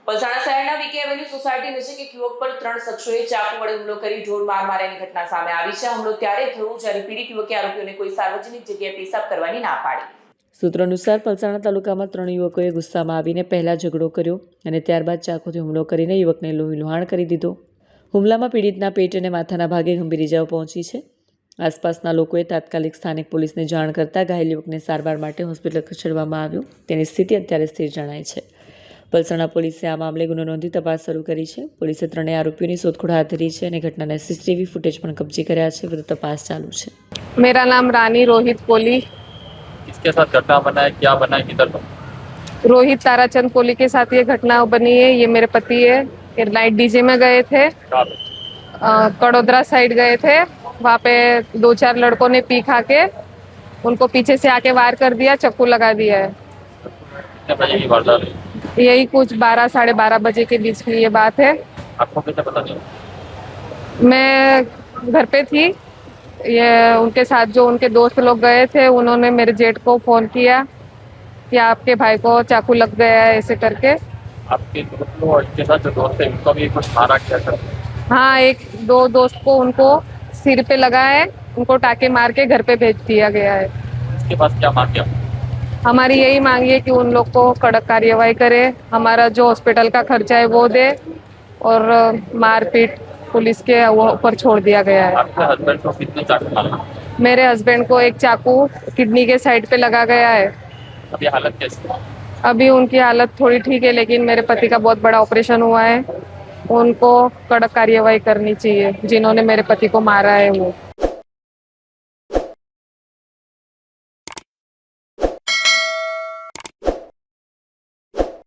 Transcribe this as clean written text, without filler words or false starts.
પલસાણા શહેરના VK avenue society નજીક એક યુવક પર 3 શખ્સોએ ચાકુ વડે હુમલો કરી ઢોર માર માર્યાની ઘટના સામે આવી છે. હુમલો ત્યારે થયો જ્યારે પીડિત યુવકે આરોપીઓને કોઈ સાર્વજનિક જગ્યાએ પેશાબ કરવાની ના પાડી. સૂત્રો અનુસાર પલસાણા તાલુકામાં 3 યુવકોએ ગુસ્સામાં આવીને પહેલા ઝઘડો કર્યો અને ત્યારબાદ ચાકુથી હુમલો કરીને યુવકને લોહીલુહાણ કરી દીધો. હુમલામાં પીડિતના પેટ અને માથાના ભાગે ગંભીર ઇજાઓ પહોંચી છે. આસપાસના લોકોએ તાત્કાલિક સ્થાનિક પોલીસને જાણ કરતા ઘાયલ યુવકને સારવાર માટે હોસ્પિટલ ખસેડવામાં આવ્યો. તેની સ્થિતિ અત્યારે સ્થિર જણાય છે. પલસાણા પોલીસે આ મામલે ગુનો નોંધી તપાસ શરૂ કરી છે. પોલીસે 3 આરોપીઓની શોધખોળ હાથ ધરી છે અને ઘટનાના સીસીટીવી ફૂટેજ પણ કબજે કર્યા છે. વધુ તપાસ ચાલુ છે. मेरा नाम रानी रोहित कोली. किसके साथ घटना बना है, क्या बना है, किधर बना? रोहित ताराचंद कोली के साथ ये घटना बनी है. ये मेरे पति है. ये नाइट डीजे में गए थे, कड़ोदरा साइड गए थे. वहाँ पे 2-4 लड़कों ने पी खा के उनको पीछे से आके वार कर दिया, चाकू लगा दिया है. कितने बजे की वारदात है? यही कुछ 12-12:30 बजे के बीच की ये बात है. आपको कैसे पता चला? मैं घर पे थी. ये उनके साथ जो उनके दोस्त लोग गए थे, उन्होंने मेरे जेठ को फ़ोन किया कि आपके भाई को चाकू लग गया है ऐसे करके. आपके दोस्त लोग और इनके साथ जो दोस्त है उनको भी कुछ मारा क्या सर? हाँ, 1-2 दोस्त को उनको सिर पे लगा है, उनको टाके मार के घर पे भेज दिया गया है. इसके पास क्या मांग किया? हमारी यही मांग है कि उन लोग को कड़क कार्यवाही करे, हमारा जो हॉस्पिटल का खर्चा है वो दे और मारपीट पुलिस के ऊपर छोड़ दिया गया है. आपके हस्बैंड को कितने चाकू मारा? मेरे हस्बैंड को एक चाकू किडनी के साइड पे लगा गया है. अभी हालत कैसी है? अभी उनकी हालत थोड़ी ठीक है, लेकिन मेरे पति का बहुत बड़ा ऑपरेशन हुआ है. उनको कड़क कार्यवाही करनी चाहिए जिन्होंने मेरे पति को मारा है वो.